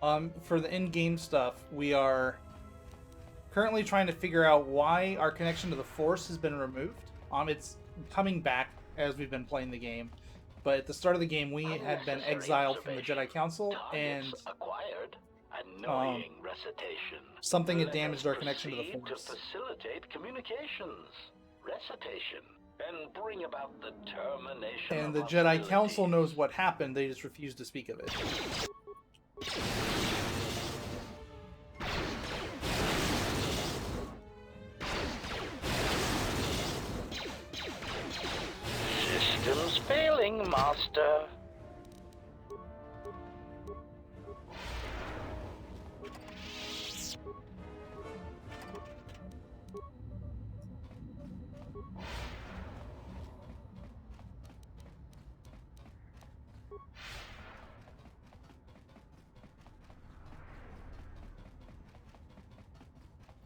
For the in-game stuff, we are currently trying to figure out why our connection to the Force has been removed. It's coming back as we've been playing the game, but at the start of the game, we had been exiled from the Jedi Council, and acquired. Annoying recitation. something had Let damaged us our connection to the proceed Force. to facilitate communications. Recitation. And bring about the termination And of the Jedi hostilities. Council knows what happened, they just refuse to speak of it. Systems failing, Master.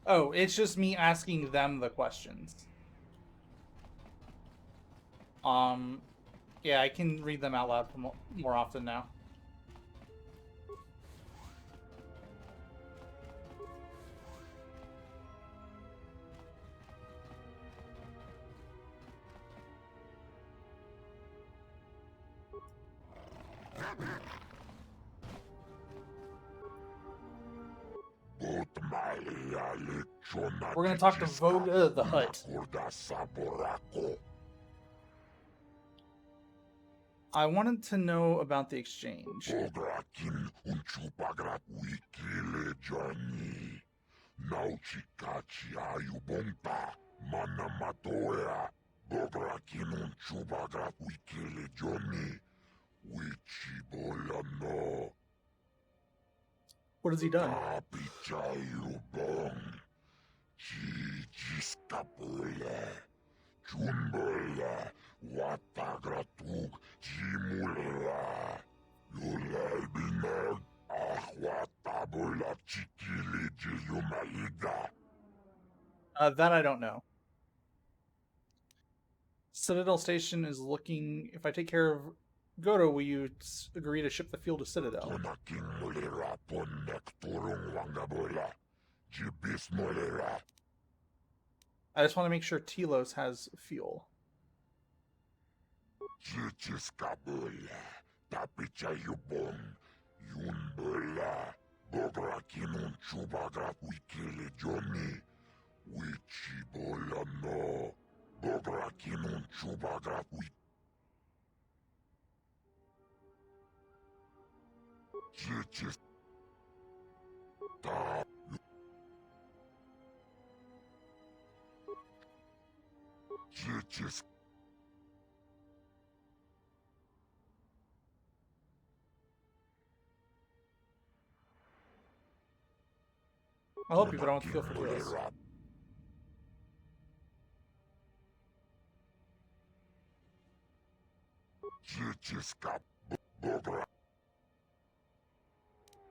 Oh, it's just me asking them the questions. Yeah, I can read them out loud more often now. We're gonna talk to Voga the Hutt. I wanted to know about the exchange. What has he done? That I don't know. Citadel Station is looking... If I take care of Goto, will you agree to ship the fuel to Citadel? I just want to make sure Telos has fuel. I'll help you, but I want the fuel for Telos.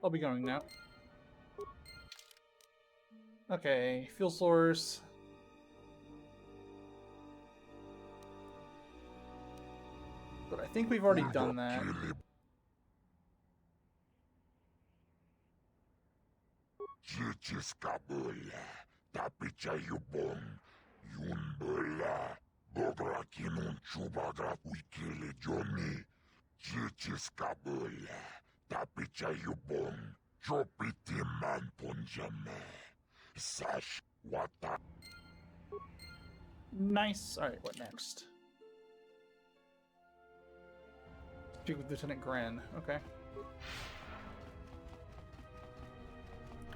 I'll be going now. Okay, fuel source. But I think we've already done that. Nice. Alright, what next? Speak with Lieutenant Gren. Okay.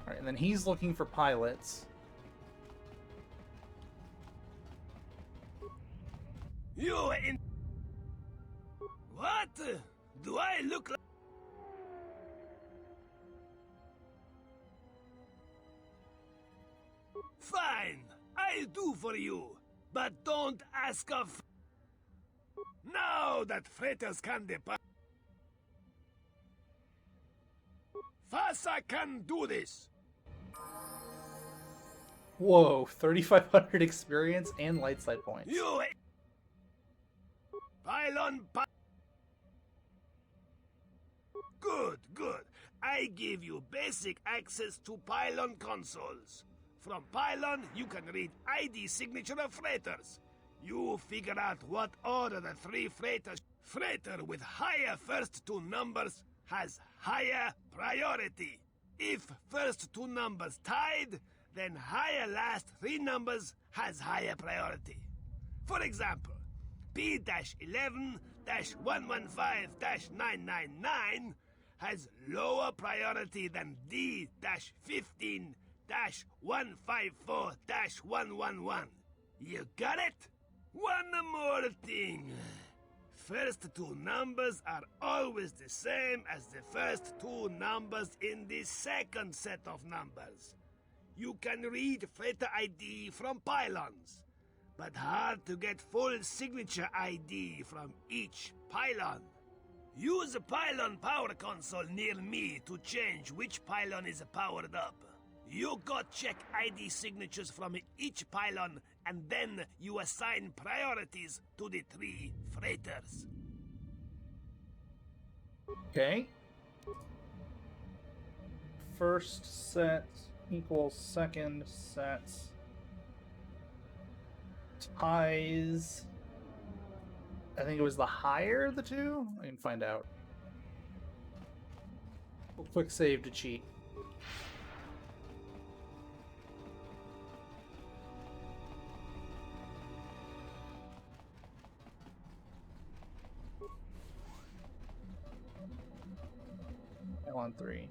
Alright, and then he's looking for pilots. You in... What? Do I look like... Fine, I'll do for you, but don't ask of... Now that freighters can depart... Fasa can do this! Whoa, 3,500 experience and light side points. You... Pylon... Good, good. I give you basic access to Pylon consoles. From Pylon, you can read ID signature of freighters. You figure out what order the three freighters. Freighter with higher first two numbers has higher priority. If first two numbers tied, then higher last three numbers has higher priority. For example, P-11-115-999 has lower priority than D-15-154-111. You got it? One more thing. First two numbers are always the same as the first two numbers in the second set of numbers. You can read freighter ID from pylons, but hard to get full signature ID from each pylon. Use a pylon power console near me to change which pylon is powered up. You go check ID signatures from each pylon, and then you assign priorities to the three freighters. Okay. First set equals second set. Ties. I think it was the higher of the two? I can find out. Quick save to cheat. On 3.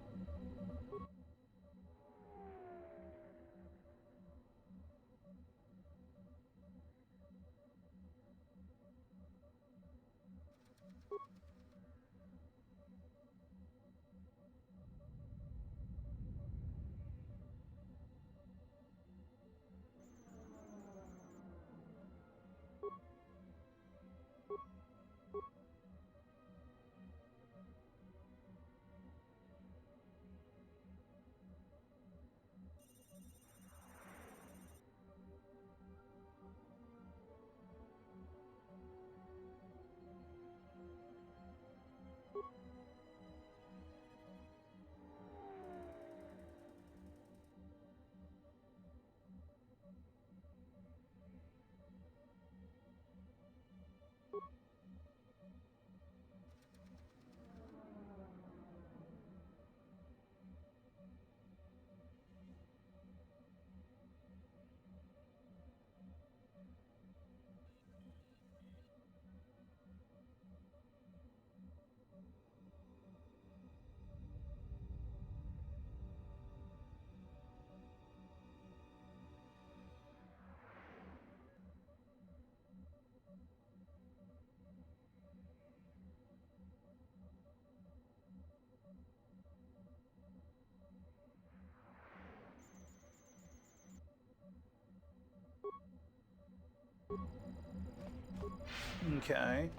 Okay.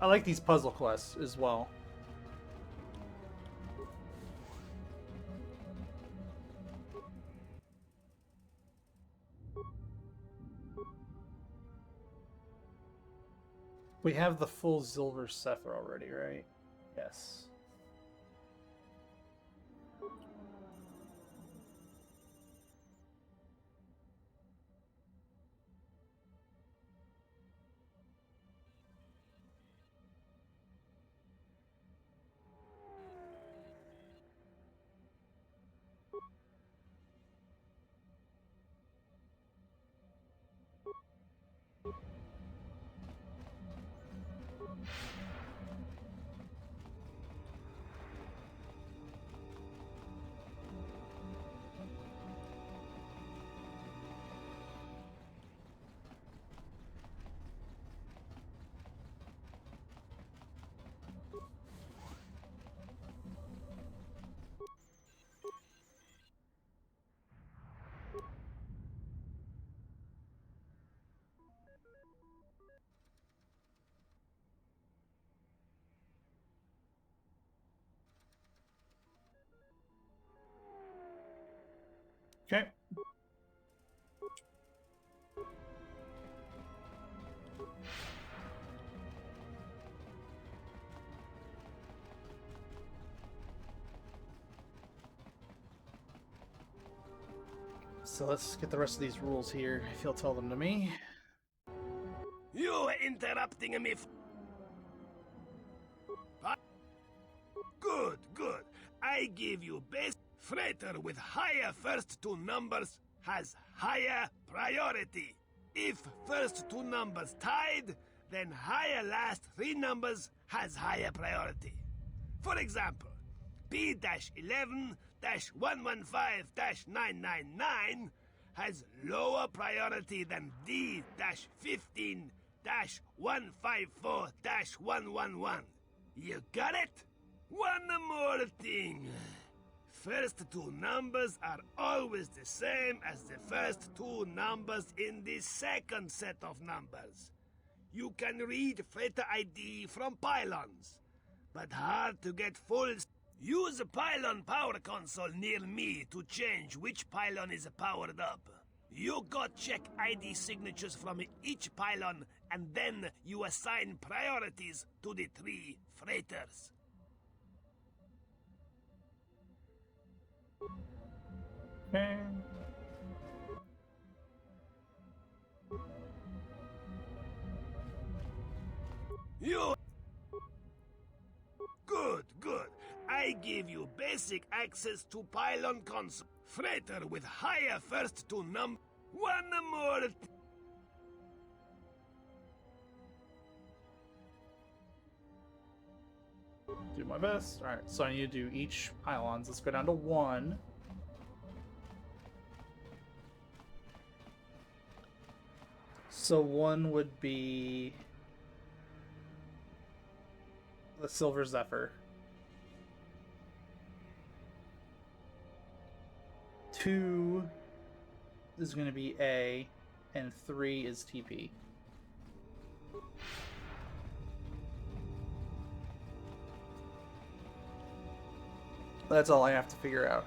I like these puzzle quests as well. We have the full Silver Zephyr already, right? Yes. Okay. So let's get the rest of these rules here, if you'll tell them to me. You are interrupting me. Good, good. I give you best. Freighter with higher first two numbers has higher priority. If first two numbers tied, then higher last three numbers has higher priority. For example, B-11-115-999 has lower priority than D-15-154-111. You got it? One more thing. First two numbers are always the same as the first two numbers in the second set of numbers. You can read freighter ID from pylons, but hard to get full. Use a pylon power console near me to change which pylon is powered up. You go check ID signatures from each pylon, and then you assign priorities to the three freighters. Okay. You... Good, good. I give you basic access to pylon console. Freighter with higher first two numbers. One more... Do my best. Alright, so I need to do each pylons. Let's go down to 1. So 1 would be the Silver Zephyr. 2 is going to be A, and 3 is TP. That's all I have to figure out.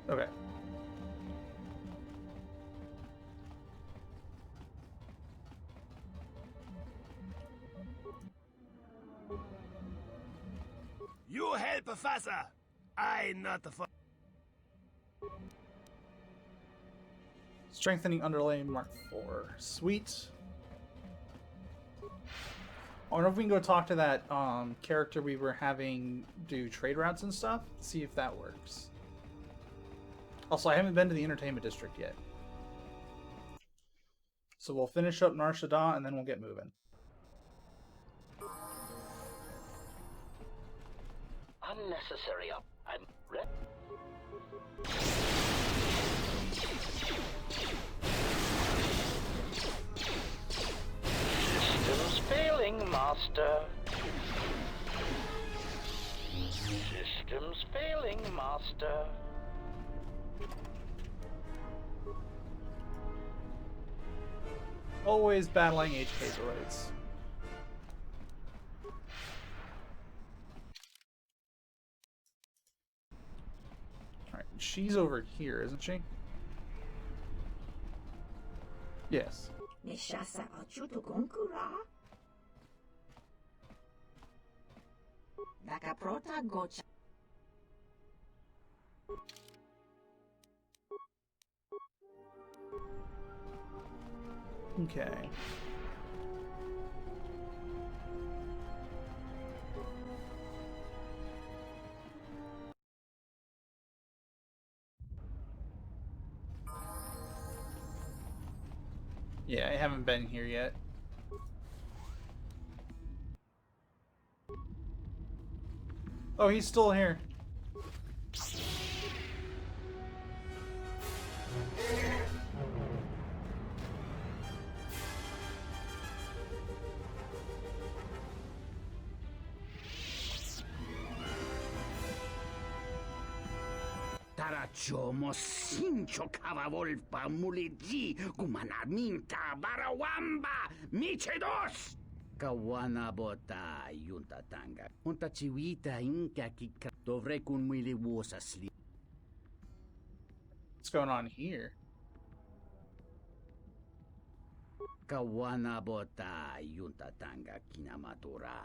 Okay. You help faster. I not for... Strengthening Underlay Mark 4. Sweet. I wonder if we can go talk to that character we were having do trade routes and stuff. See if that works. Also, I haven't been to the Entertainment District yet. So we'll finish up Nar Shaddaa and then we'll get moving. Unnecessary up. I'm ready. Systems failing, Master. Systems failing, Master. Always battling HK droids. Alright, she's over here, isn't she? Yes. Nishasa achuto gonkura. Nakaprota gocha. Okay. Yeah, I haven't been here yet. Oh, he's still here. Tarachomo sincho kavavolpa muliji gumanarminta barawamba michedos. Kawana bota yunta tanga. Unta chiwita inka kika dovre kun mili wosa sli. What's going on here? Kawana bota yunta tanga kinamatura.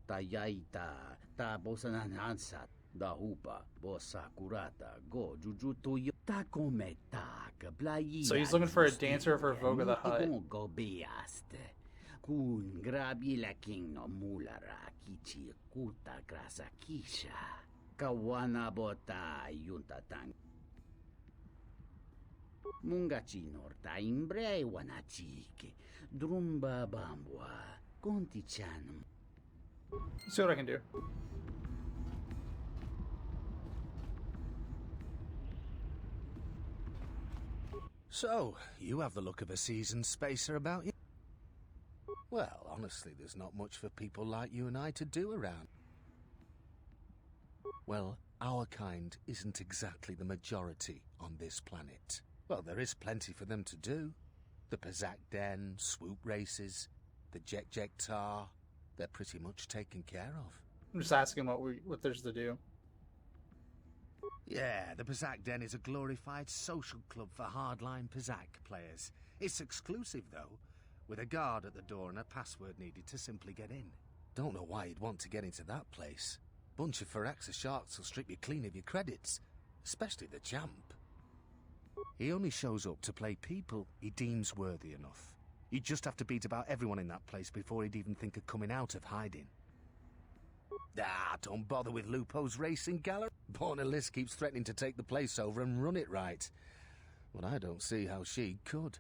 Tayaita ta bosananansa. Da hupa bosa kurata go jujutu yo ta kometa kablai. So he's looking for a dancer for Voga the Hutt. Go beaste. Kun grabi la king no mulara kichi kuta grasa kisha. Kawana bota yunta tang. Mungachi norta imbre wanachike. Drumba bambwa. Conti chan. Let's see what I can do. So, you have the look of a seasoned spacer about you. Well, honestly, there's not much for people like you and I to do around. Well, our kind isn't exactly the majority on this planet. Well, there is plenty for them to do. The Pazak Den, swoop races, the Jek Tar, they're pretty much taken care of. I'm just asking what there's to do. Yeah, the Pazak Den is a glorified social club for hardline Pazak players. It's exclusive, though, with a guard at the door and a password needed to simply get in. Don't know why you'd want to get into that place. Bunch of Firaxa sharks will strip you clean of your credits, especially the champ. He only shows up to play people he deems worthy enough. You'd just have to beat about everyone in that place before he'd even think of coming out of hiding. Ah, don't bother with Lupo's racing gallery. Borna Liz keeps threatening to take the place over and run it right. But I don't see how she could.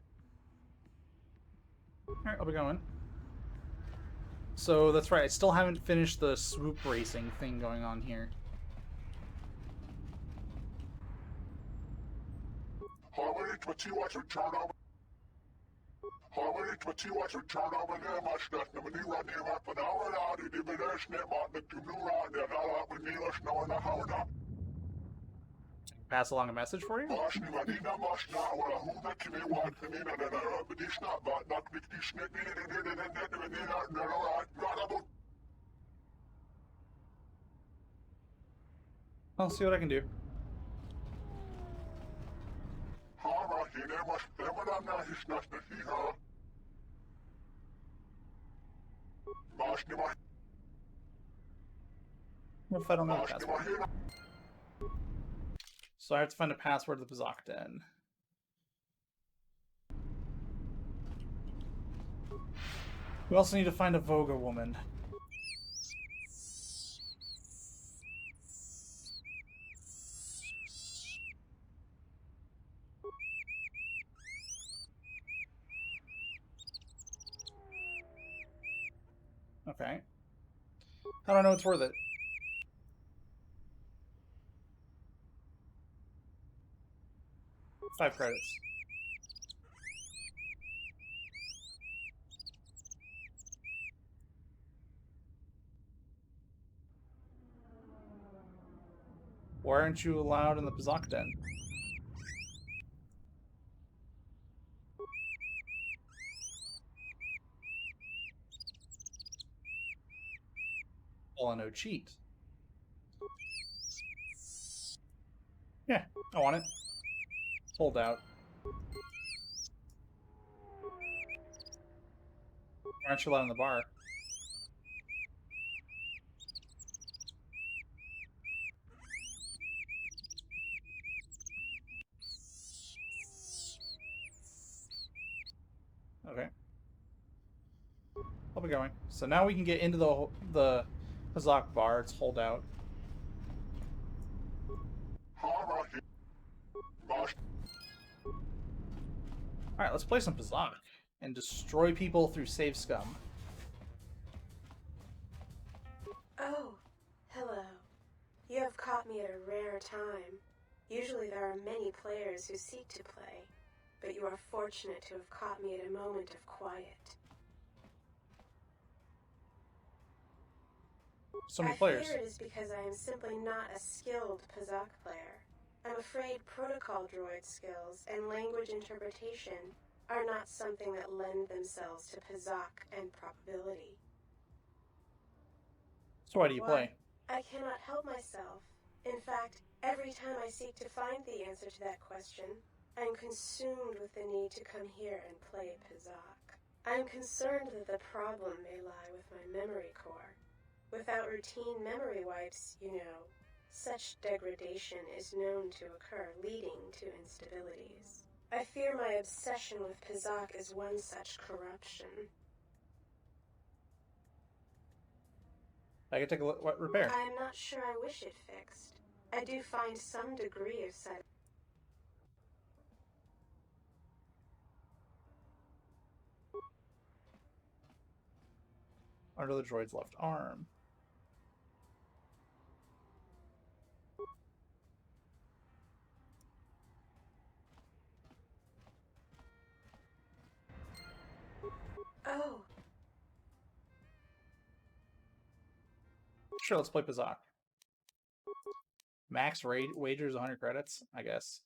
Alright, I'll be going. So that's right, I still haven't finished the swoop racing thing going on here. Pass along a message for you? I'll see what I can do. What if I don't know the password? So I have to find a password to the Pazak Den. We also need to find a Voga woman. Okay. I don't know it's worth it. $5 credits. Why aren't you allowed in the Pazak Den? Well, no cheat. Yeah, I want it. Hold out. Why aren't you allowed in the bar? Okay. I'll be going. So now we can get into the Pazak bar. It's hold out. Alright, let's play some Pazak. and destroy people through save scum. Oh, hello. You have caught me at a rare time. Usually there are many players who seek to play, but you are fortunate to have caught me at a moment of quiet. So many I players. fear it is because I am simply not a skilled Pazak player. I'm afraid protocol droid skills and language interpretation are not something that lend themselves to Pazak and probability. So why do you play? I cannot help myself. In fact, every time I seek to find the answer to that question, I'm consumed with the need to come here and play Pazak. I'm concerned that the problem may lie with my memory core. Without routine memory wipes, you know, such degradation is known to occur, leading to instabilities. I fear my obsession with Pazak is one such corruption. I can take a look. What repair? I am not sure I wish it fixed. I do find some degree of Under the droid's left arm. Oh, Sure, let's play Pazak. Max wagers 100 credits, I guess.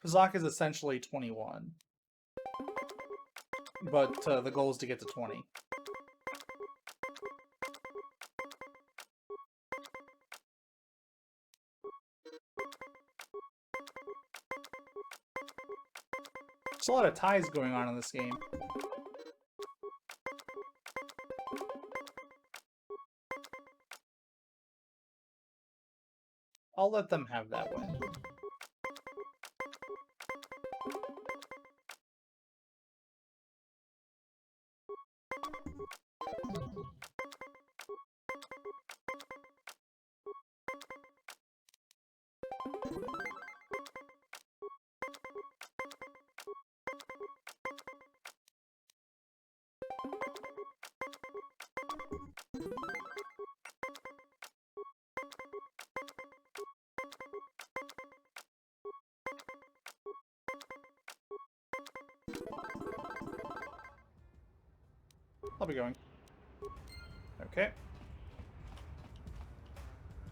Pazak is essentially 21. But the goal is to get to 20. There's a lot of ties going on in this game. I'll let them have that win. I'll be going. Okay.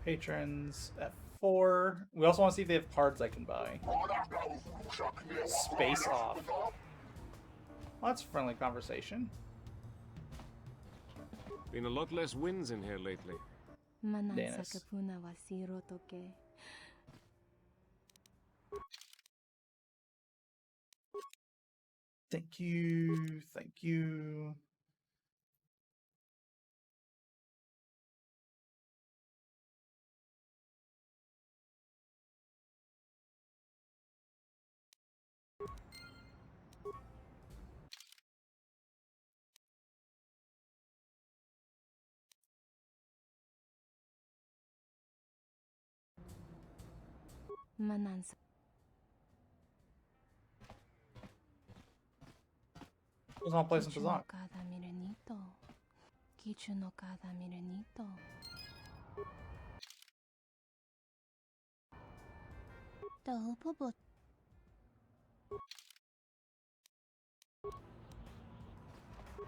Patrons F4. We also want to see if they have cards I can buy. Space off. Well, that's friendly conversation. Been a lot less winds in here lately. Dennis. Thank you. Thank you. Just want to play some Pazak.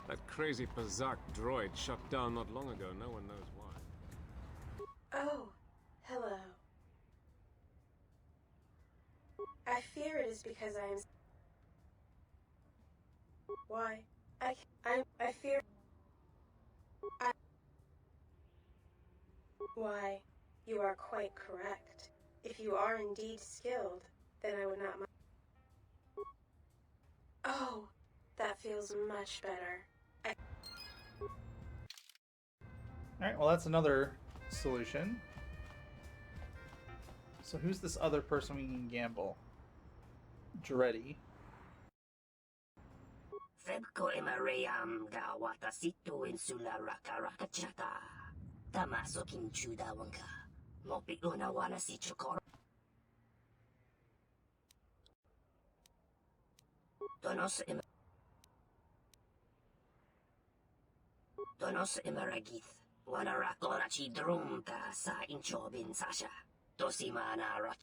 That crazy Pazak droid shut down not long ago. No one knows why. oh, hello. I fear it is because I am... Why? I fear... Why, you are quite correct. If you are indeed skilled, then I would not mind. Oh, that feels much better. Alright, well that's another solution. So who's this other person we can gamble? Dreddy. Febko Emarayam ga watasitu insula raka rakachata. Tamaso kinchuda wanka. Mopi una wana si chokoro. Donos Emaragith. Wana rakorachi drumta sa inchobin sasha. Tosimana rat.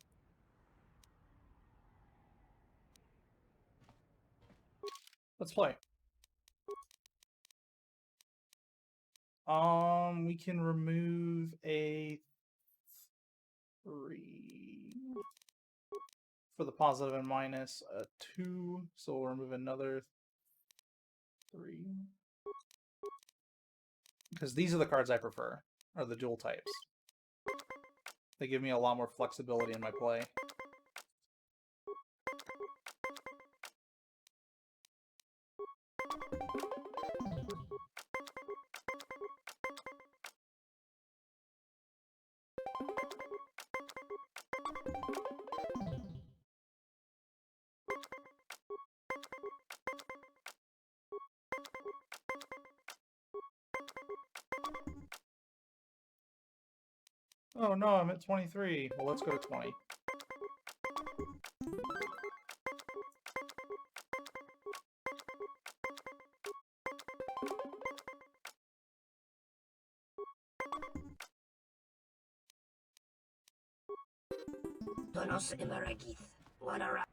Let's play. We can remove a 3 for the positive and minus a 2, so we'll remove another 3. Because these are the cards I prefer, are the dual types. They give me a lot more flexibility in my play. Oh no, I'm at 23. Well, let's go to 20. Donos Emaragith. Wana rat.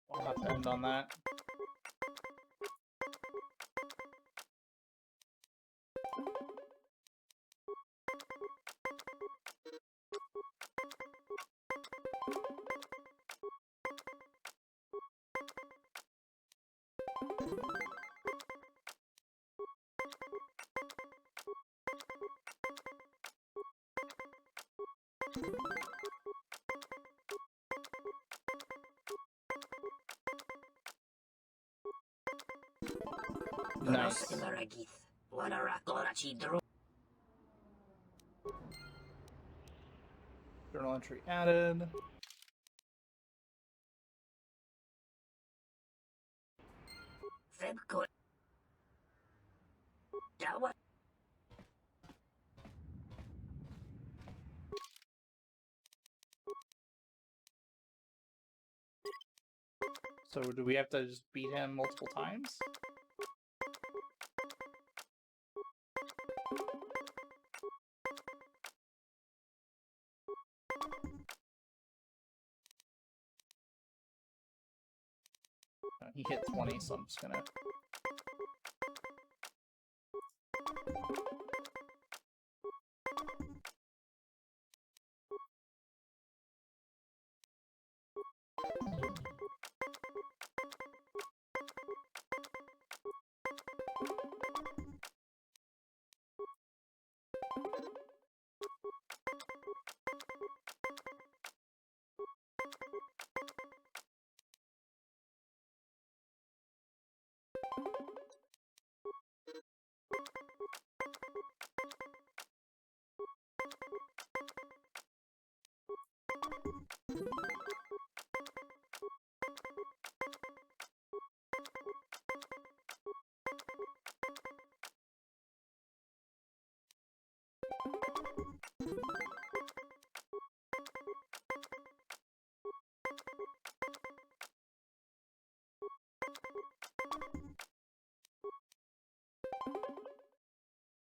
I'll have to end on that. Donos Nice. Emaragith. Wana rakorachi drum. Journal entry added. Febko. Dawa. So do we have to just beat him multiple times? He hit 20, so I'm just gonna...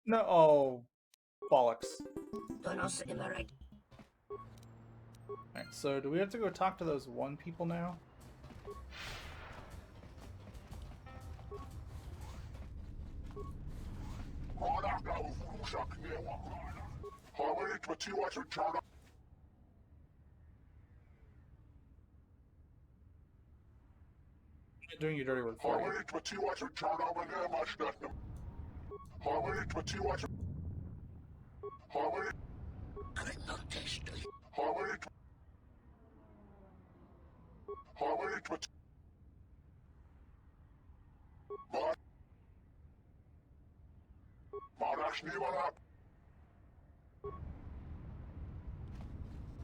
No, oh, bollocks. Donos Emaragith. Alright, so do we have to go talk to those one people now? Doing your dirty work for you.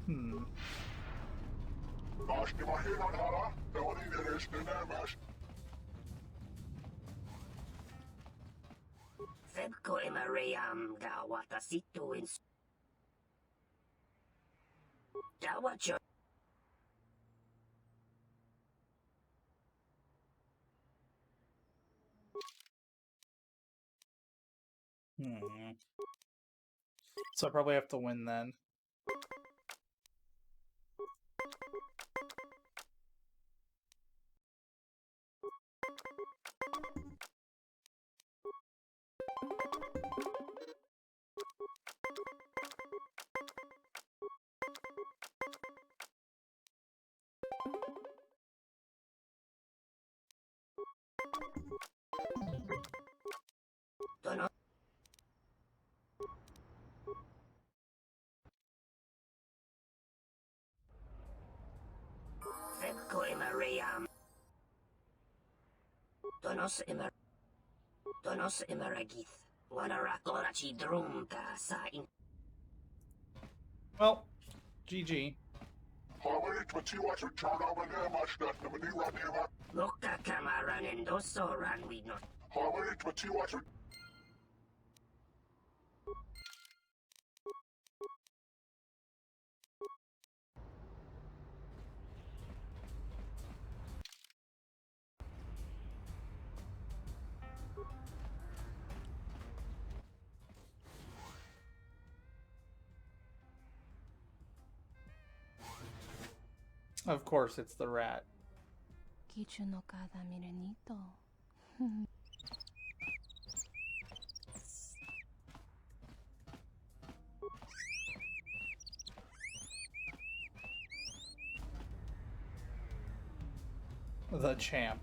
Hmm. Febko Emariam ga watashi to Dawacho. Hmm. So I probably have to win then. Dono. Febko Emariam. Donos Emaragith. Wanarakorachi Drumka sa in. Well, GG. Loka kamaran endoso ran we not. Of course, it's the rat. Kichu no kada mirenito. The champ.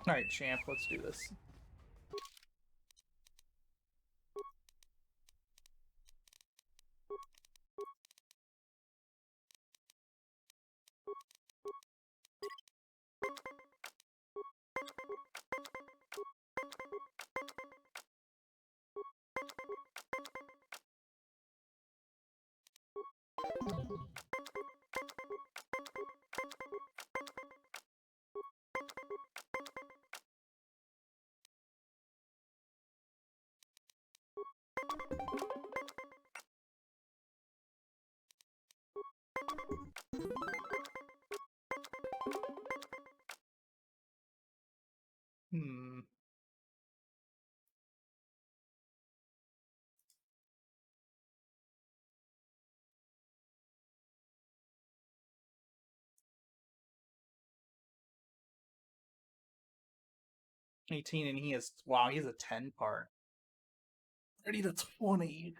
Alright, champ, let's do this. Hmm. $18 and he is, wow, he's a 10 part. 30 to 20.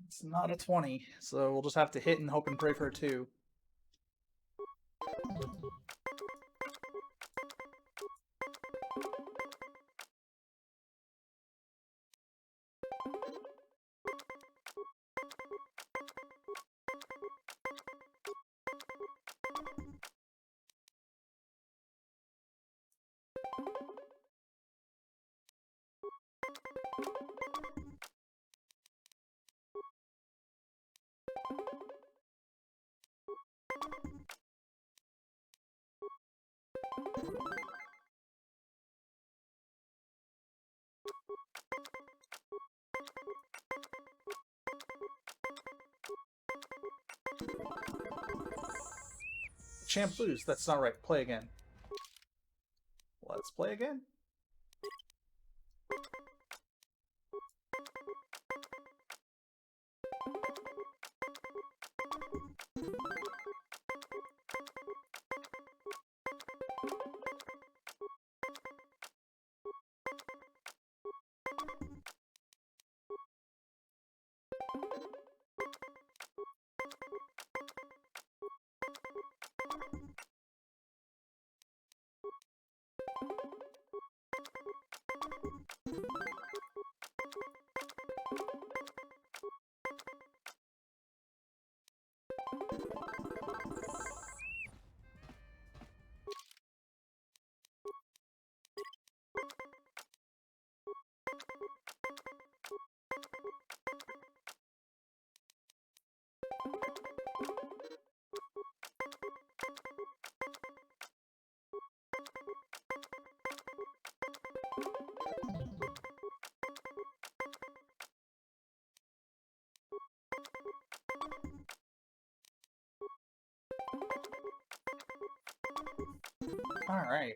It's not a 20, so we'll just have to hit and hope and pray for a 2. Champ lose. That's not right. Play again. Let's play again. All right.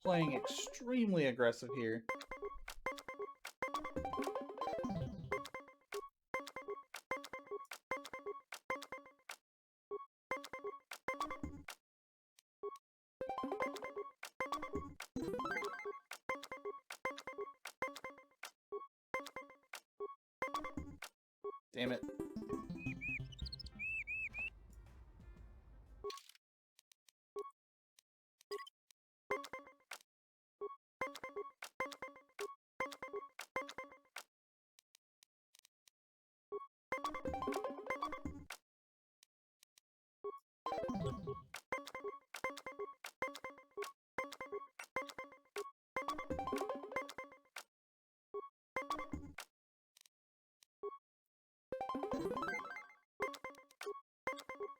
Playing extremely aggressive here. Damn it.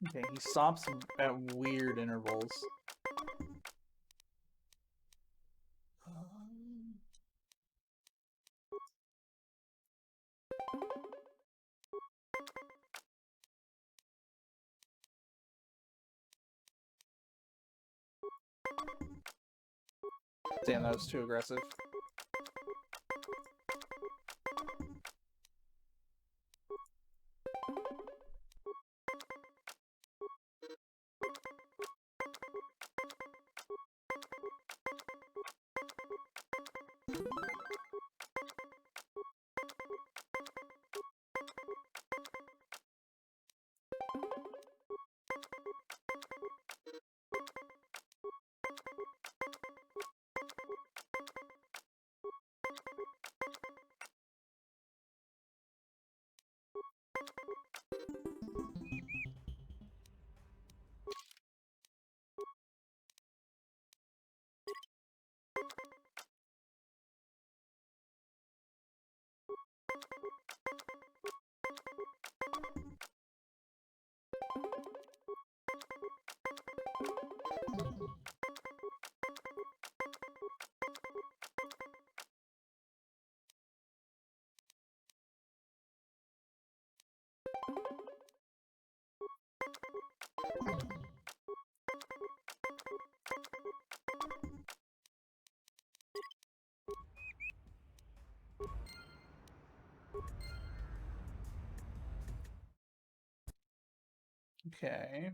Okay, he stops at weird intervals. Damn, that was too aggressive. Okay.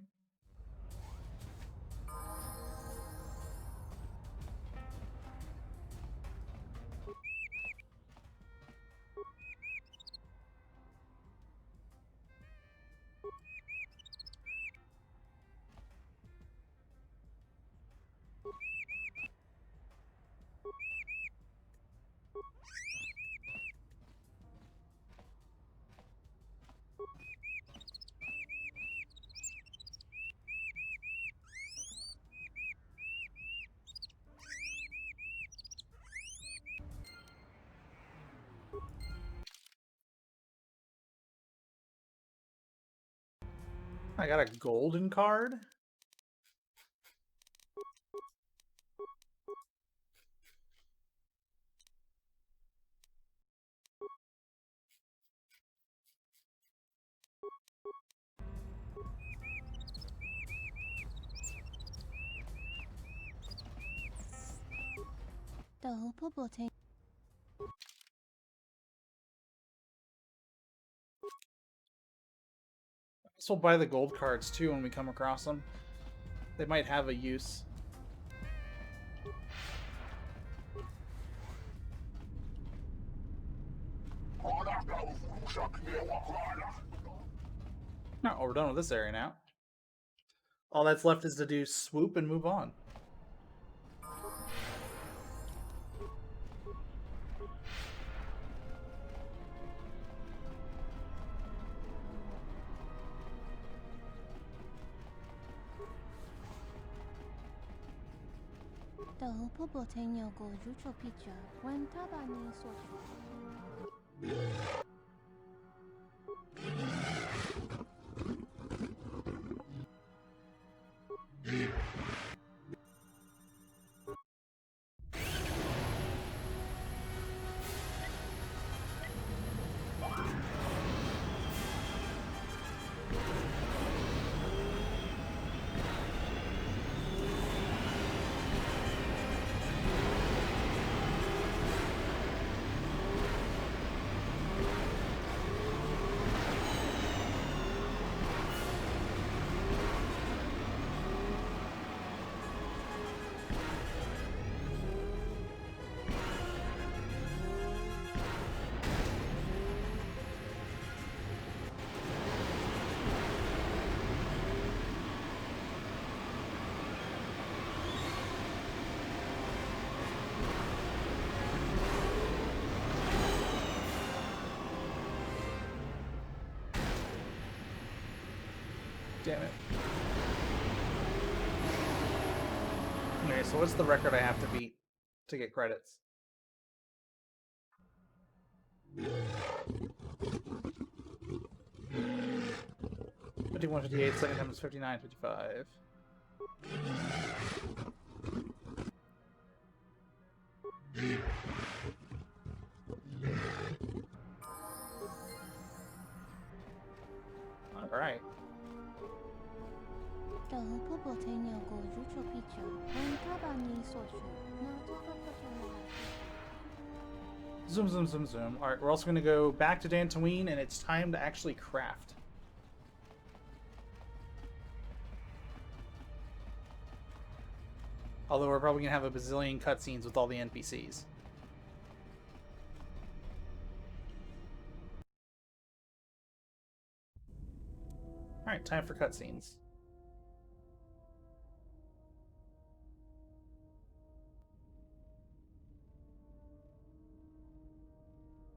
I got a golden card? So we'll buy the gold cards too when we come across them. They might have a use. No, we're done with this area now. All that's left is to do swoop and move on. Damn it. Okay, so what's the record I have to beat to get credits? $51, $58, second time is $59, $55. Alright. Zoom, zoom, zoom, zoom. Alright, we're also going to go back to Dantooine, and it's time to actually craft. Although we're probably going to have a bazillion cutscenes with all the NPCs. Alright, time for cutscenes.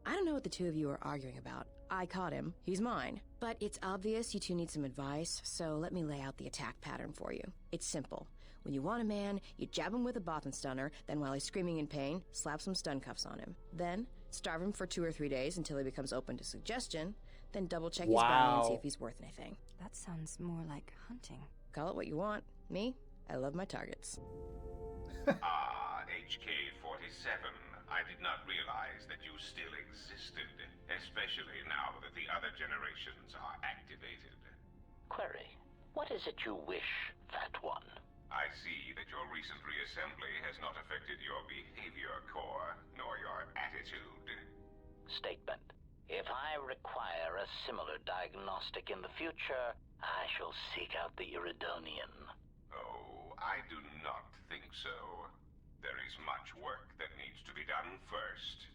I don't know what the two of you are arguing about. I caught him. He's mine. But it's obvious you two need some advice, so let me lay out the attack pattern for you. It's simple. When you want a man, you jab him with a Bothan stunner, then while he's screaming in pain, slap some stun cuffs on him. Then, starve him for 2 or 3 days until he becomes open to suggestion, then double-check his bounty and see if he's worth anything. That sounds more like hunting. Call it what you want. Me, I love my targets. HK-47. I did not realize that you still existed, especially now that the other generations are activated. Query, what is it you wish, Fat One? I see that your recent reassembly has not affected your behavior core, nor your attitude. Statement. If I require a similar diagnostic in the future, I shall seek out the Iridonian. Oh, I do not think so. There is much work that needs to be done first.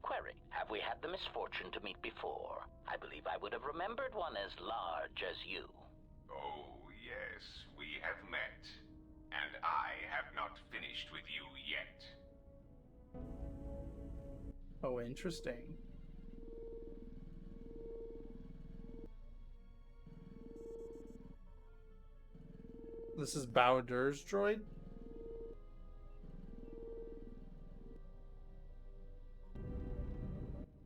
Query, have we had the misfortune to meet before? I believe I would have remembered one as large as you. Oh, yes, we have met. And I have not finished with you yet. Oh, interesting. This is Bowder's droid?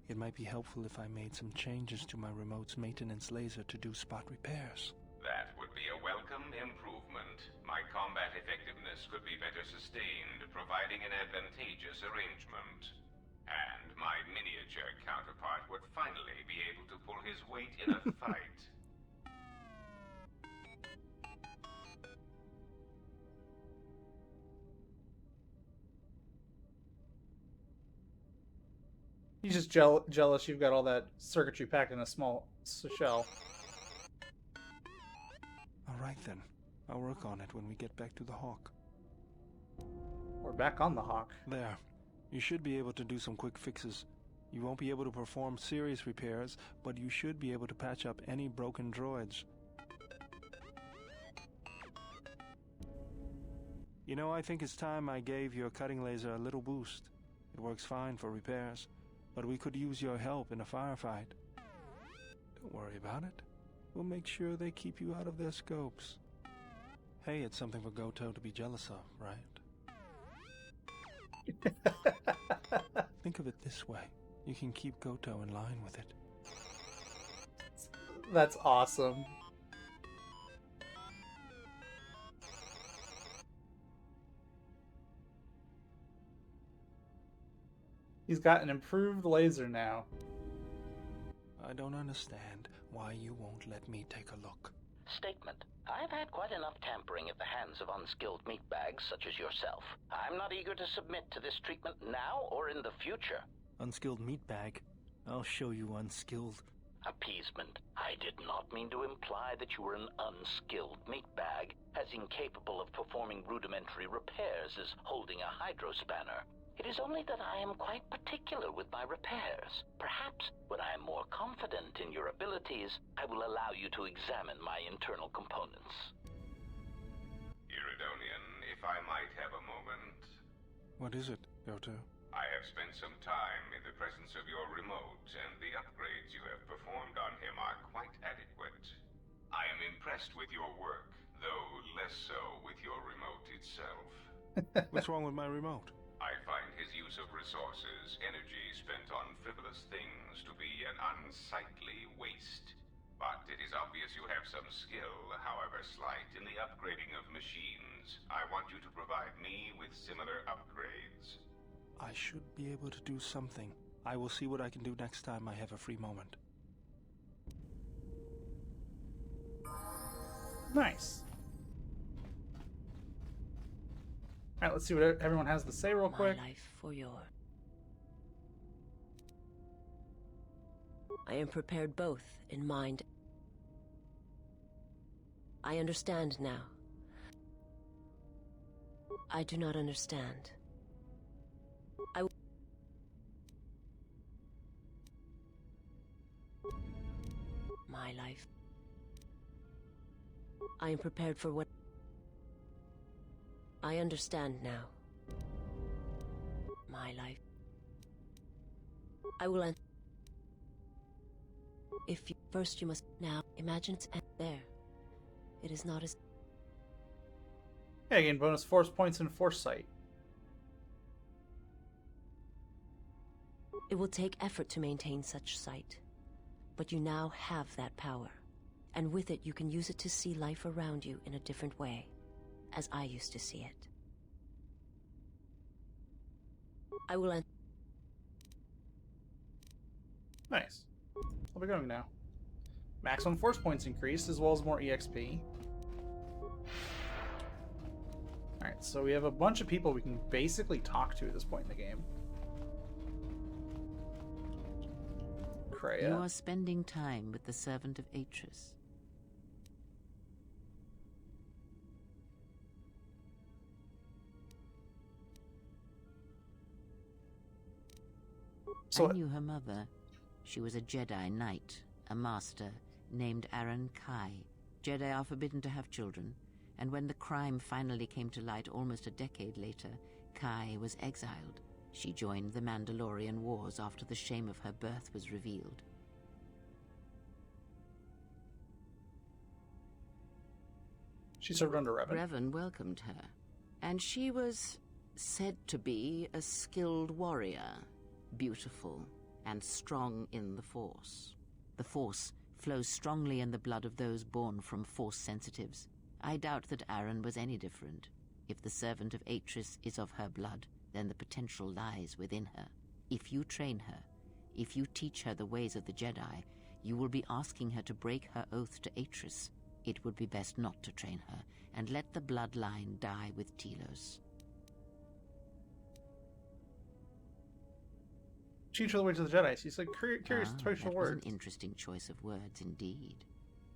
It might be helpful if I made some changes to my remote's maintenance laser to do spot repairs. That would be a welcome improvement. My combat effectiveness could be better sustained, providing an advantageous arrangement. And my miniature counterpart would finally be able to pull his weight in a fight. just jealous you've got all that circuitry packed in a small shell. All right then. I'll work on it when we get back to the Hawk. We're back on the Hawk. There. You should be able to do some quick fixes. You won't be able to perform serious repairs, but you should be able to patch up any broken droids. You know, I think it's time I gave your cutting laser a little boost. It works fine for repairs, but we could use your help in a firefight. Don't worry about it. We'll make sure they keep you out of their scopes. Hey, it's something for Goto to be jealous of, right? Think of it this way. You can keep Goto in line with it. That's awesome. He's got an improved laser now. I don't understand why you won't let me take a look. Statement. I've had quite enough tampering at the hands of unskilled meatbags such as yourself. I'm not eager to submit to this treatment now or in the future. Unskilled meatbag? I'll show you unskilled. Appeasement. I did not mean to imply that you were an unskilled meatbag, as incapable of performing rudimentary repairs as holding a hydrospanner. It is only that I am quite particular with my repairs. Perhaps when I am more confident in your abilities, I will allow you to examine my internal components. Iridonian, if I might have a moment. What is it, Goto? I have spent some time in the presence of your remote, and the upgrades you have performed on him are quite adequate. I am impressed with your work, though less so with your remote itself. What's wrong with my remote? I find his use of resources, energy spent on frivolous things, to be an unsightly waste. But it is obvious you have some skill, however slight, in the upgrading of machines. I want you to provide me with similar upgrades. I should be able to do something. I will see what I can do next time I have a free moment. Nice. Alright, let's see what everyone has to say real quick. My life for your. I am prepared both in mind. I understand now. I do not understand. My life. I am prepared for what. I understand now. My life. I will end. If you first you must now imagine it's there. It is not as. Yeah, gain bonus force points and foresight. It will take effort to maintain such sight, but you now have that power, and with it you can use it to see life around you in a different way, as I used to see it. I will end. Nice. I'll be going now. Maximum force points increased, as well as more EXP. Alright, so we have a bunch of people we can basically talk to at this point in the game. Kreia. You are spending time with the servant of Atris. I knew her mother. She was a Jedi Knight, a master, named Aaron Kai. Jedi are forbidden to have children, and when the crime finally came to light almost a decade later, Kai was exiled. She joined the Mandalorian Wars after the shame of her birth was revealed. She served under Revan. Revan welcomed her, and she was said to be a skilled warrior, beautiful and strong in the Force. The Force flows strongly in the blood of those born from Force sensitives. I doubt that Aaron was any different. If the servant of Atris is of her blood, then the potential lies within her. If you train her, if you teach her the ways of the Jedi, you will be asking her to break her oath to Atris. It would be best not to train her, and let the bloodline die with Telos. Teach her the ways of the Jedi. She's like curious choice of that was an words. interesting choice of words indeed.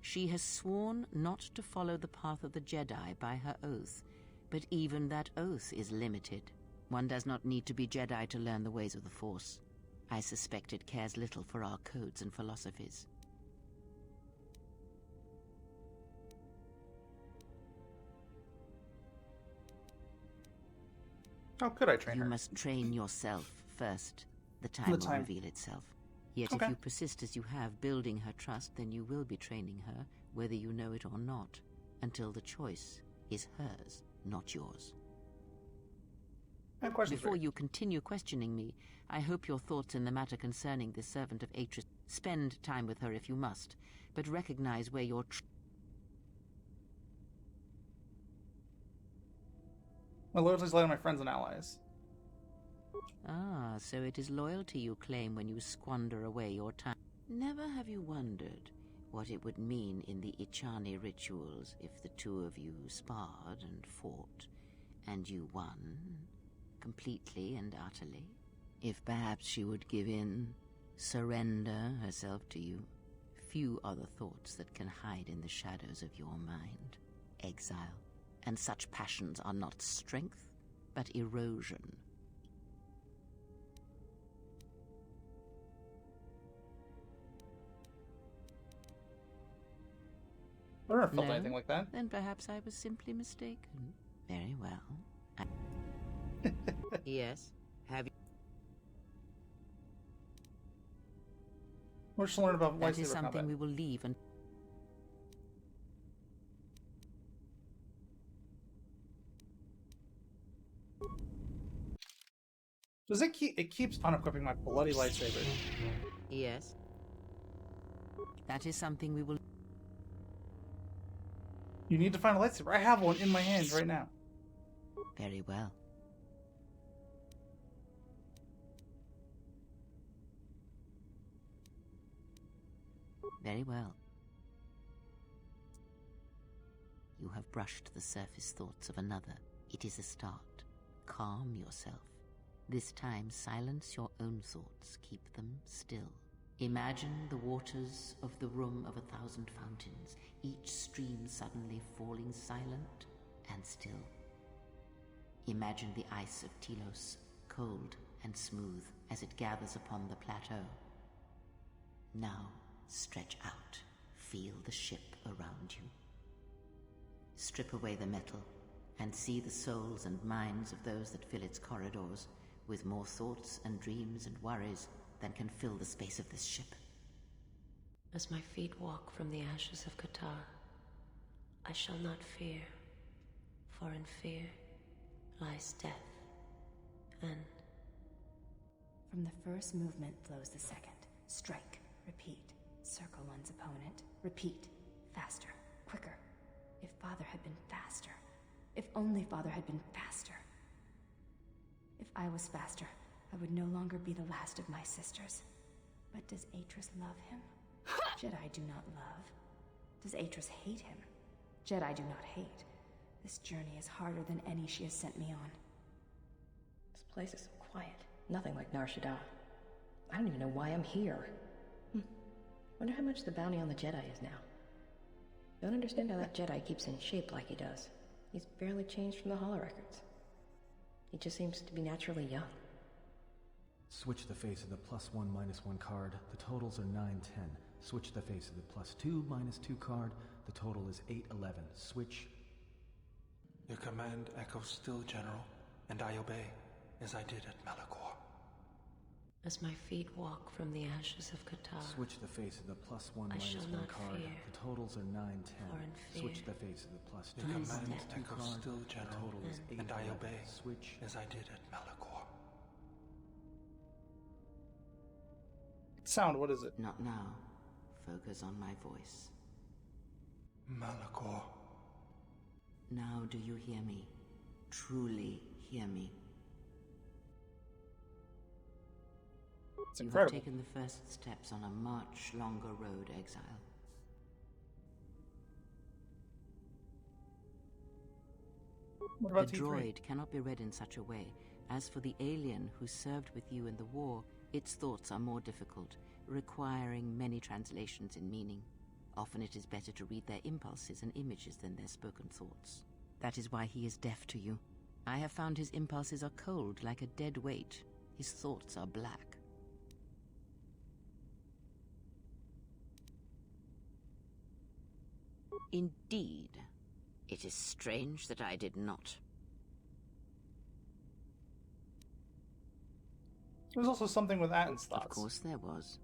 She has sworn not to follow the path of the Jedi by her oath, but even that oath is limited. One does not need to be Jedi to learn the ways of the Force. I suspect it cares little for our codes and philosophies. How could I train her? You must train yourself first. The time will reveal itself. Yet if you persist as you have, building her trust, then you will be training her, whether you know it or not, until the choice is hers, not yours. Before you continue questioning me, I hope your thoughts in the matter concerning this servant of Atris. Spend time with her if you must, but recognize where your My loyalty's lied on my friends and allies. Ah, so it is loyalty you claim when you squander away your time. Never have you wondered what it would mean in the Ichani rituals if the two of you sparred and fought, and you won, completely and utterly? If perhaps she would give in, surrender herself to you? Few are the thoughts that can hide in the shadows of your mind. Exile. And such passions are not strength, but erosion. I never felt anything like that. Then perhaps I was simply mistaken. Very well. Yes. Have you? We're just learning about That is lightsaber something combat. we will leave and. Does it keep? It keeps unequipping my bloody lightsaber. Yes. That is something we will. You need to find a lightsaber. I have one in my hand right now. Very well. Very well. You have brushed the surface thoughts of another. It is a start. Calm yourself. This time, silence your own thoughts. Keep them still. Imagine the waters of the Room of 1,000 Fountains, each stream suddenly falling silent and still. Imagine the ice of Telos, cold and smooth as it gathers upon the plateau. Now, stretch out. Feel the ship around you. Strip away the metal and see the souls and minds of those that fill its corridors with more thoughts and dreams and worries than can fill the space of this ship. As my feet walk from the ashes of Qatar, I shall not fear, for in fear lies death, and... From the first movement flows the second. Strike, repeat, circle one's opponent, repeat, faster, quicker. If Father had been faster. If only Father had been faster. If I was faster, I would no longer be the last of my sisters. But does Atris love him? Jedi do not love. Does Atris hate him? Jedi do not hate. This journey is harder than any she has sent me on. This place is so quiet. Nothing like Nar Shaddaa. I don't even know why I'm here. Wonder how much the bounty on the Jedi is now. Don't understand how that Jedi keeps in shape like he does. He's barely changed from the holorecords. He just seems to be naturally young. Switch the face of the +1 -1 card. The totals are 9, 10. Switch the face of the +2 -2 card. The total is 8, 11. Switch. Your command echoes still, General, and I obey, as I did at Malachor. As my feet walk from the ashes of Qatar, Switch the face of the +1 I shall -1 not card. fear, The totals are 9, 10. for in fear Switch the face of the +2 Your command -2 echoes card. still, The General, total is 8, and I 11. obey, Switch. as I did at Malachor. Sound, what is it? Not now. Focus on my voice. Malachor. Now do you hear me? Truly hear me? It's You incredible. have taken the first steps on a much longer road, Exile. What about The T3? droid cannot be read in such a way. As for the alien who served with you in the war, Its thoughts are more difficult, requiring many translations in meaning. Often it is better to read their impulses and images than their spoken thoughts. That is why he is deaf to you. I have found his impulses are cold, like a dead weight. His thoughts are black. Indeed. It is strange that I did not. There was also something with Atten's thoughts. Of course there was.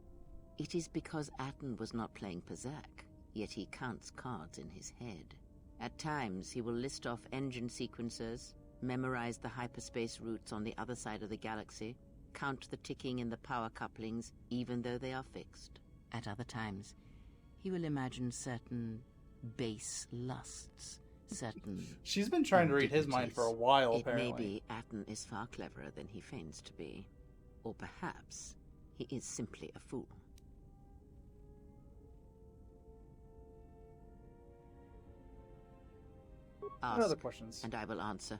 It is because Atten was not playing Pazak, yet he counts cards in his head. At times, he will list off engine sequencers, memorize the hyperspace routes on the other side of the galaxy, count the ticking in the power couplings, even though they are fixed. At other times, he will imagine certain base lusts, certain... She's been trying to read his mind for a while, apparently. It may be Atten is far cleverer than he feigns to be. Or perhaps he is simply a fool. Ask, what other questions? And I will answer.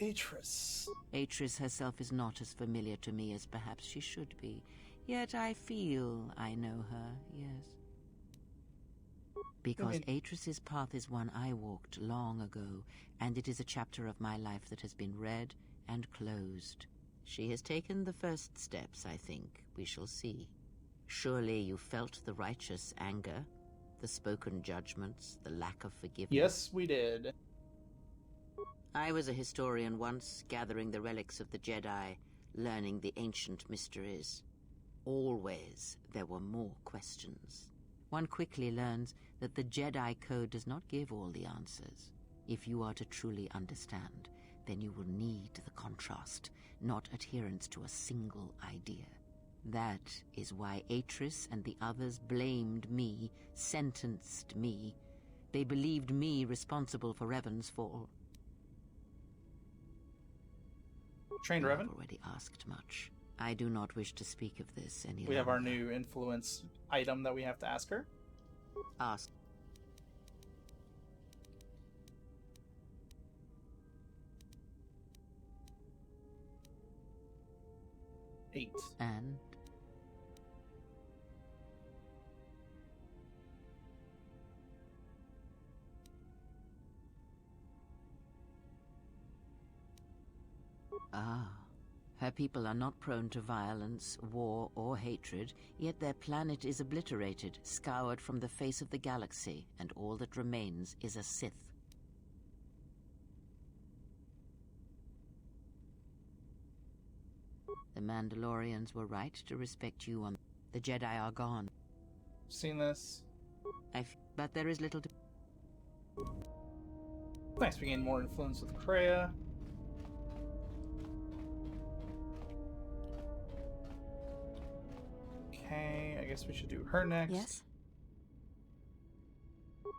Atris. Atris herself is not as familiar to me as perhaps she should be. Yet I feel I know her, yes. Because Atris's path is one I walked long ago, and it is a chapter of my life that has been read and closed. She has taken the first steps, I think. We shall see. Surely you felt the righteous anger, the spoken judgments, the lack of forgiveness. Yes, we did. I was a historian once, gathering the relics of the Jedi, learning the ancient mysteries. Always there were more questions. One quickly learns that the Jedi Code does not give all the answers. If you are to truly understand, then you will need the contrast, not adherence to a single idea. That is why Atris and the others blamed me, sentenced me. They believed me responsible for Revan's fall. Trained Revan? I've already asked much. I do not wish to speak of this any longer. We have our new influence item that we have to ask her. Ask. Eight. And? Ah. Her people are not prone to violence, war, or hatred, yet their planet is obliterated, scoured from the face of the galaxy, and all that remains is a Sith. The Mandalorians were right to respect you on... The Jedi are gone. Seen this? But there is little to... Nice, we gain more influence with Kreia. Okay, I guess we should do her next. Yes?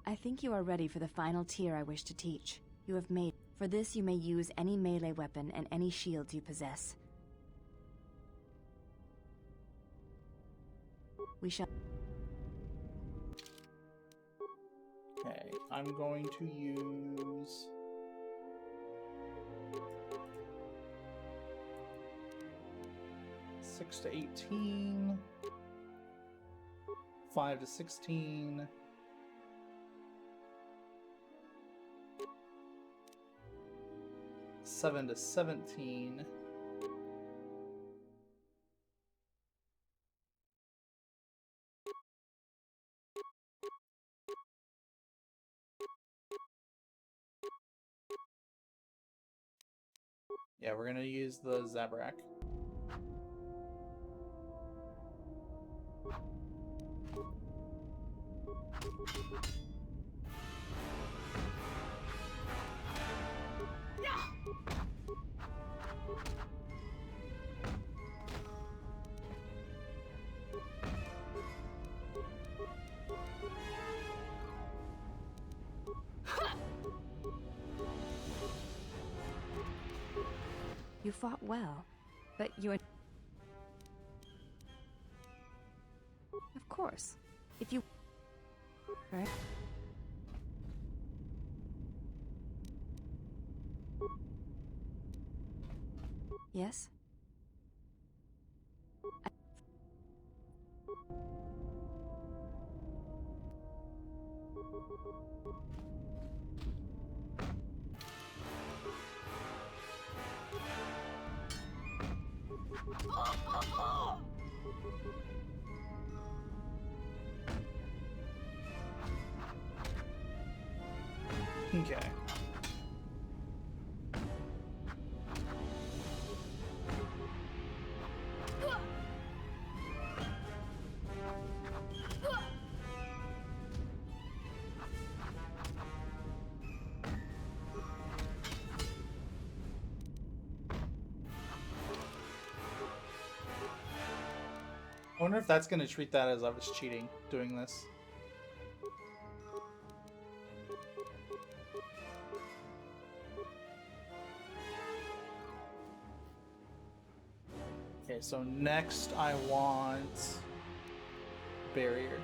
I think you are ready for the final tier I wish to teach. You have made... For this you may use any melee weapon and any shields you possess. We shall... Okay, I'm going to use... 6 to 18... 5 to 16... 7 to 17... Yeah, we're gonna use the Zabrak. You fought well, but you... Of course. If you... Right? Yes? Okay. I wonder if that's going to treat that as I was cheating doing this. Okay, so next I want barrier.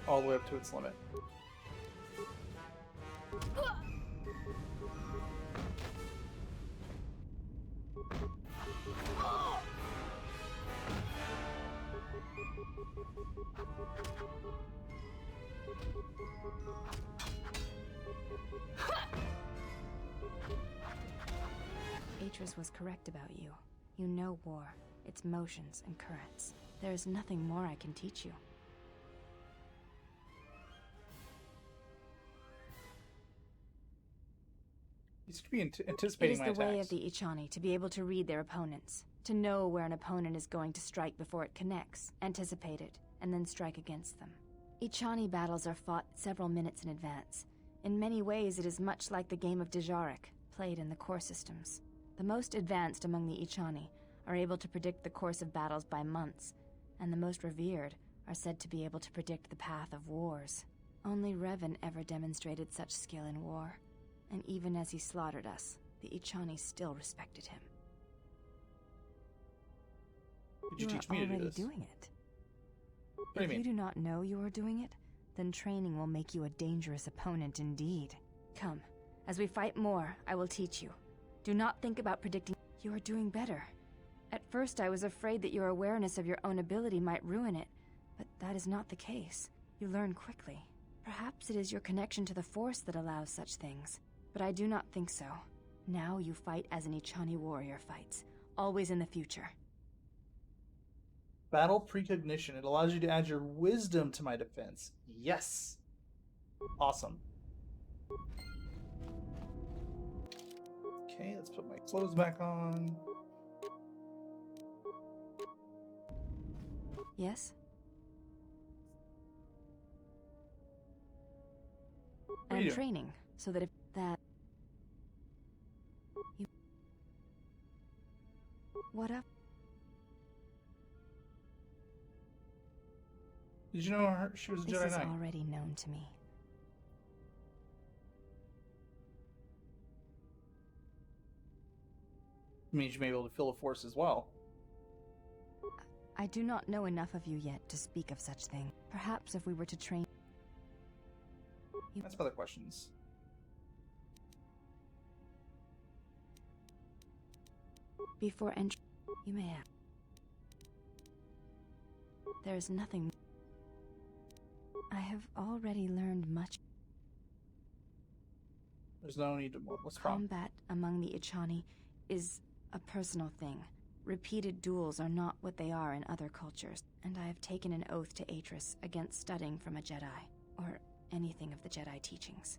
All the way up to its limit. Atris was correct about you. You know war, its motions and currents. There is nothing more I can teach you. You should be It anticipating is my the attacks. way of the Ichani to be able to read their opponents, to know where an opponent is going to strike before it connects, anticipate it, and then strike against them. Ichani battles are fought several minutes in advance. In many ways, it is much like the game of Dejarik, played in the core systems. The most advanced among the Ichani are able to predict the course of battles by months, and the most revered are said to be able to predict the path of wars. Only Revan ever demonstrated such skill in war, and even as he slaughtered us, the Ichani still respected him. Did you teach me to do already this? doing it. What do you If mean? you do not know you are doing it, then training will make you a dangerous opponent indeed. Come, as we fight more, I will teach you. Do not think about predicting. You are doing better. At first I was afraid that your awareness of your own ability might ruin it, but that is not the case. You learn quickly. Perhaps it is your connection to the Force that allows such things, but I do not think so. Now you fight as an Ichani warrior fights, always in the future. Battle precognition. It allows you to add your wisdom to my defense. Yes. Awesome. Okay, let's put my clothes back on. Yes? What are you And doing? training, so that if that... You... What up? Did you know she was a This Jedi is Knight? already known to me. It means you may be able to feel the Force as well. I do not know enough of you yet to speak of such thing. Perhaps if we were to train... That's other questions. Before entry, you may have. There is nothing... I have already learned much. There's no need to... What's wrong? Combat among the Ichani is a personal thing. Repeated duels are not what they are in other cultures, and I have taken an oath to Atris against studying from a Jedi, or anything of the Jedi teachings.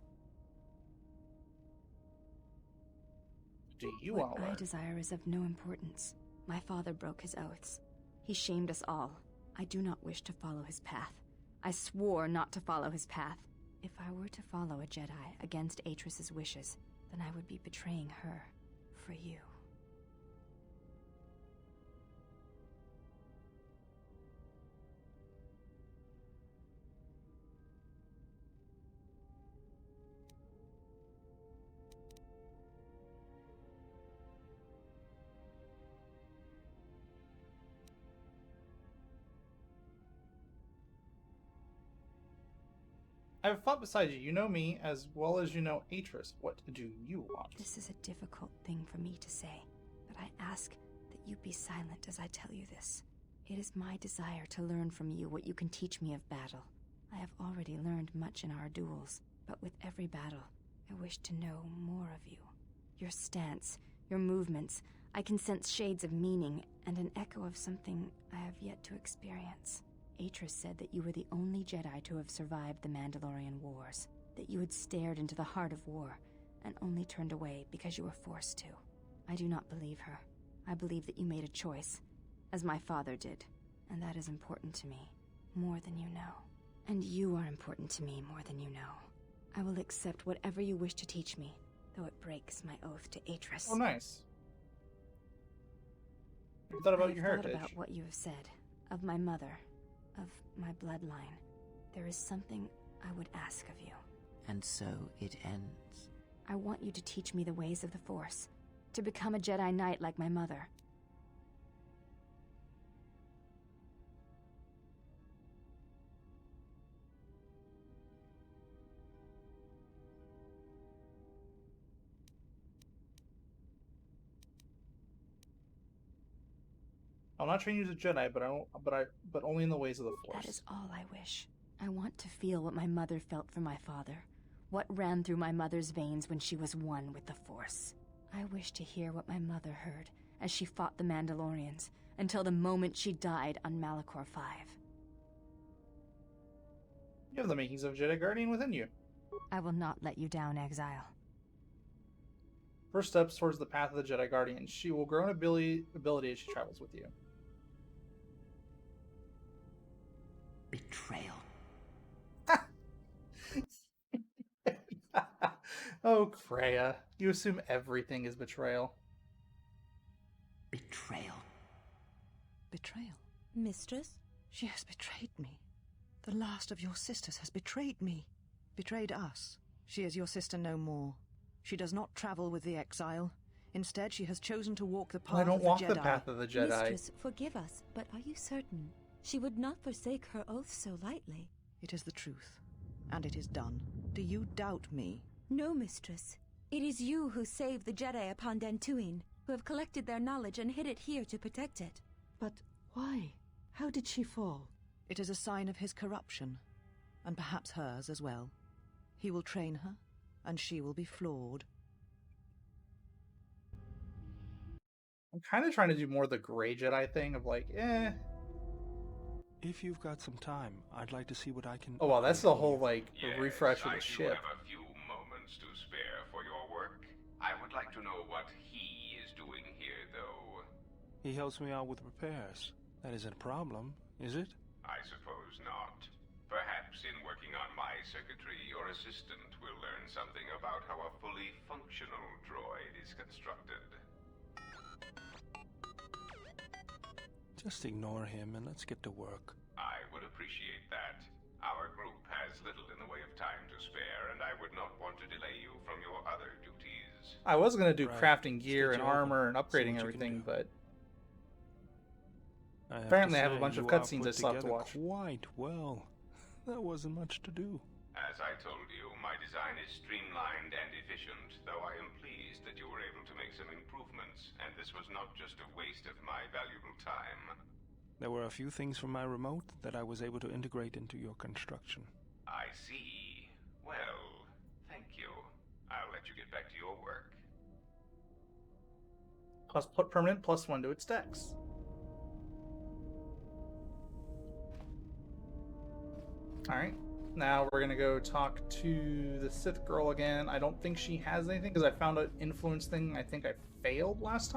Do you What want to I learn? desire is of no importance. My father broke his oaths. He shamed us all. I do not wish to follow his path. I swore not to follow his path. If I were to follow a Jedi against Atris's wishes, then I would be betraying her for you. I have fought beside you. You know me as well as you know Atris. What do you want? This is a difficult thing for me to say, but I ask that you be silent as I tell you this. It is my desire to learn from you what you can teach me of battle. I have already learned much in our duels, but with every battle, I wish to know more of you. Your stance, your movements, I can sense shades of meaning and an echo of something I have yet to experience. Atris said that you were the only Jedi to have survived the Mandalorian Wars, that you had stared into the heart of war and only turned away because you were forced to. I do not believe her. I believe that you made a choice, as my father did, and that is important to me, more than you know. And you are important to me more than you know. I will accept whatever you wish to teach me, though it breaks my oath to Atris. Oh, nice. You thought about your heritage. Thought about what you have said, of my mother, of my bloodline. There is something I would ask of you. And so it ends. I want you to teach me the ways of the Force, to become a Jedi Knight like my mother. I'll not train you as a Jedi, but only in the ways of the Force. That is all I wish. I want to feel what my mother felt for my father, what ran through my mother's veins when she was one with the Force. I wish to hear what my mother heard as she fought the Mandalorians until the moment she died on Malachor 5. You have the makings of a Jedi Guardian within you. I will not let you down, Exile. First steps towards the path of the Jedi Guardian. She will grow in ability as she travels with you. Betrayal. Oh, Kreia. You assume everything is betrayal. Betrayal. Betrayal? Mistress? She has betrayed me. The last of your sisters has betrayed me. Betrayed us. She is your sister no more. She does not travel with the exile. Instead, she has chosen to walk the path I don't of the walk Jedi. the path of the Jedi. Mistress, forgive us, but are you certain? She would not forsake her oath so lightly. It is the truth, and it is done. Do you doubt me? No, Mistress. It is you who saved the Jedi upon Dantooine, who have collected their knowledge and hid it here to protect it. But why? How did she fall? It is a sign of his corruption, and perhaps hers as well. He will train her, and she will be flawed. I'm kind of trying to do more of the gray Jedi thing of like, If you've got some time, I'd like to see what I can... Oh wow, that's the whole like Yes, refresh of I the do ship. have a few moments to spare for your work. I would like to know what he is doing here, though. He helps me out with repairs. That isn't a problem, is it? I suppose not. Perhaps in working on my circuitry, your assistant will learn something about how a fully functional droid is constructed. Just ignore him and let's get to work. I would appreciate that. Our group has little in the way of time to spare, and I would not want to delay you from your other duties. I was gonna do Right. crafting gear Let's and get you armor and open. See upgrading what you can everything, do. but I have apparently to I have a say, bunch of you are cutscenes I put still have to together watch. Quite well. There wasn't much to do. As I told you, my design is streamlined and efficient, though I am pleased that you were able to make some improvements, and this was not just a waste of my valuable time. There were a few things from my remote that I was able to integrate into your construction. I see. Well, thank you. I'll let you get back to your work. Plus permanent +1 to its dex. Alright, now we're gonna go talk to the Sith girl again. I don't think she has anything because I found an influence thing I think I failed last time.